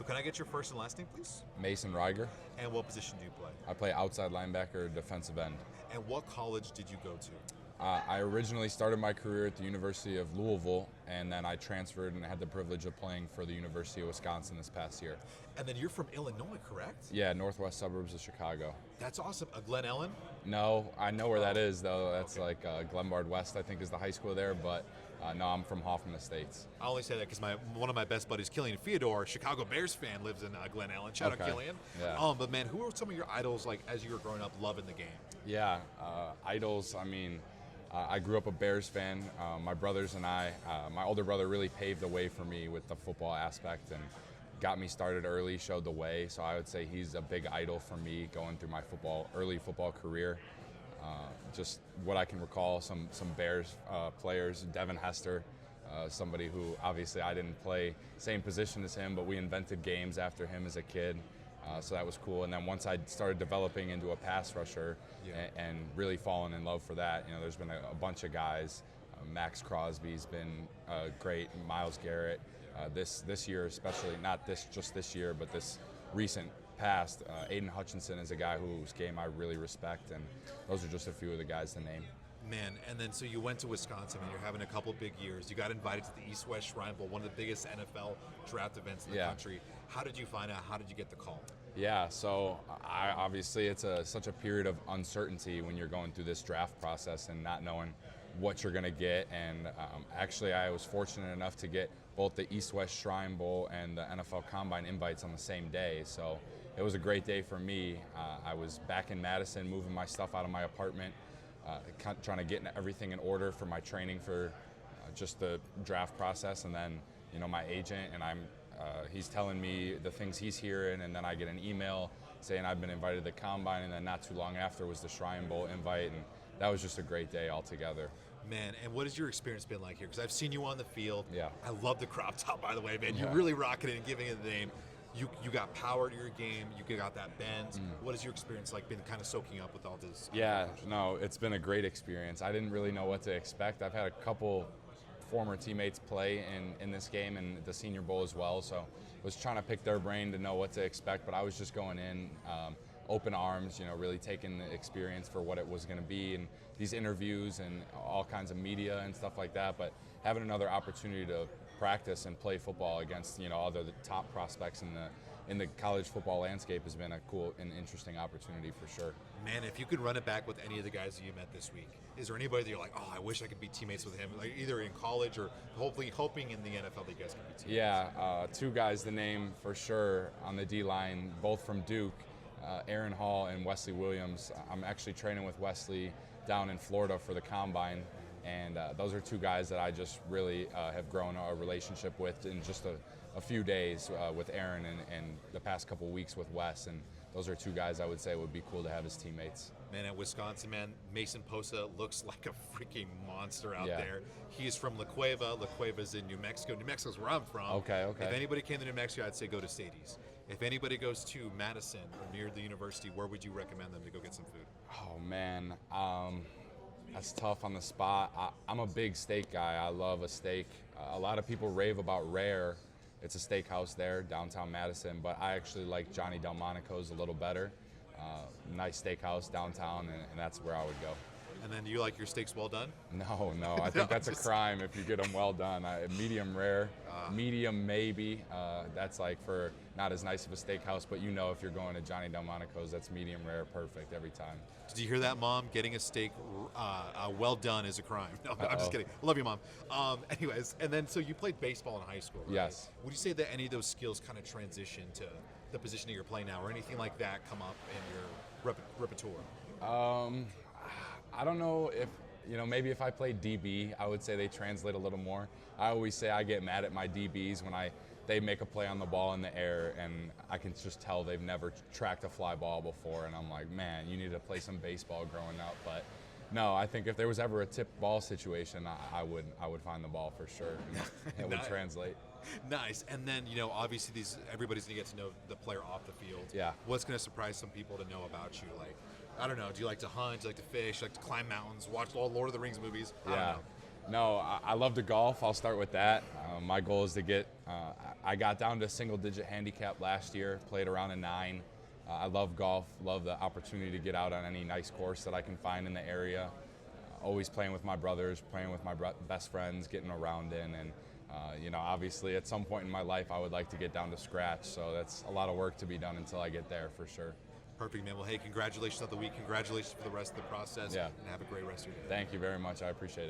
So can I get your first and last name, please? Mason Reiger. And what position do you play? I play outside linebacker, defensive end. And what college did you go to? I originally started my career at the University of Louisville, and then I transferred and had the privilege of playing for the University of Wisconsin this past year. And then you're from Illinois, correct? Yeah, northwest suburbs of Chicago. That's awesome. Glen Ellen? No, I know where that is, though. That's like Glenbard West, I think, is the high school there, but no, I'm from Hoffman Estates. I only say that because one of my best buddies, Killian Theodore, Chicago Bears fan, lives in Glen Ellen. Shout out, Killian. Yeah. But man, who were some of your idols like as you were growing up, loving the game? Yeah, idols. I mean, I grew up a Bears fan. My brothers and my older brother really paved the way for me with the football aspect and got me started early, showed the way. So I would say he's a big idol for me going through my early football career. Just what I can recall, some Bears players, Devin Hester, somebody who obviously I didn't play same position as him, but we invented games after him as a kid. So that was cool. And then once I started developing into a pass rusher and really falling in love for that, there's been a bunch of guys. Max Crosby's been great. Myles Garrett. This year, especially not just this year, but this recent past. Aiden Hutchinson is a guy whose game I really respect, and those are just a few of the guys to name. Man, and then so you went to Wisconsin and you're having a couple big years. You got invited to the East-West Shrine Bowl, one of the biggest NFL draft events in the country. How did you find out? How did you get the call? Yeah, so obviously it's such a period of uncertainty when you're going through this draft process and not knowing what you're going to get. And actually I was fortunate enough to get both the East-West Shrine Bowl and the NFL Combine invites on the same day. So it was a great day for me. I was back in Madison moving my stuff out of my apartment. Trying to get everything in order for my training for just the draft process, and then my agent and he's telling me the things he's hearing, and then I get an email saying I've been invited to the Combine, and then not too long after was the Shrine Bowl invite, and that was just a great day altogether. Man, and what has your experience been like here? Because I've seen you on the field. Yeah. I love the crop top, by the way, man. You're really rocking it and giving it the name. You got power to your game. You got that bend. What has your experience like been kind of soaking up with all this? Yeah, no, it's been a great experience. I didn't really know what to expect. I've had a couple former teammates play in this game and the Senior Bowl as well, so I was trying to pick their brain to know what to expect, but I was just going in open arms, really taking the experience for what it was going to be, and these interviews and all kinds of media and stuff like that, but having another opportunity to practice and play football against the top prospects in the college football landscape has been a cool and interesting opportunity for sure. Man, if you could run it back with any of the guys that you met this week, is there anybody that you're like, I wish I could be teammates with him, like either in college or hoping in the NFL that you guys can be teammates? Yeah, two guys to name for sure on the D-line, both from Duke, Aaron Hall and Wesley Williams. I'm actually training with Wesley down in Florida for the Combine. And those are two guys that I just really have grown a relationship with in just a few days with Aaron and the past couple weeks with Wes. And those are two guys I would say would be cool to have as teammates. Man, at Wisconsin, man, Mason Posa looks like a freaking monster out there. He's from La Cueva. La Cueva's in New Mexico. New Mexico's where I'm from. Okay. If anybody came to New Mexico, I'd say go to Sadie's. If anybody goes to Madison or near the university, where would you recommend them to go get some food? Oh, man. That's tough on the spot. I'm a big steak guy. I love a steak. A lot of people rave about Rare. It's a steakhouse there, downtown Madison, but I actually like Johnny Delmonico's a little better. Nice steakhouse downtown, and that's where I would go. And then do you like your steaks well done? No. I think that's a crime if you get them well done. Medium rare, medium maybe. That's like for not as nice of a steakhouse, but if you're going to Johnny Delmonico's, that's medium rare, perfect every time. Did you hear that, Mom? Getting a steak well done is a crime. No, I'm just kidding. Love you, Mom. Anyways, and then so you played baseball in high school, right? Yes. Would you say that any of those skills kind of transition to the position that you're playing now, or anything like that come up in your repertoire? I don't know if, maybe if I played DB, I would say they translate a little more. I always say I get mad at my DBs when they make a play on the ball in the air, and I can just tell they've never tracked a fly ball before, and I'm like, man, you need to play some baseball growing up. But no, I think if there was ever a tip ball situation, I would find the ball for sure. It would translate. Nice. And then, obviously everybody's going to get to know the player off the field. Yeah. What's going to surprise some people to know about you? Like, I don't know, do you like to hunt? Do you like to fish? Do you like to climb mountains? Watch all Lord of the Rings movies? I don't know. No, I love to golf. I'll start with that. My goal is to get. I got down to single-digit handicap last year. Played around a 9. I love golf. Love the opportunity to get out on any nice course that I can find in the area. Always playing with my brothers, playing with my best friends, getting around in, and obviously at some point in my life I would like to get down to scratch. So that's a lot of work to be done until I get there for sure. Perfect, man. Well, hey, congratulations on the week. Congratulations for the rest of the process. Yeah. And have a great rest of your day. Thank you very much. I appreciate it.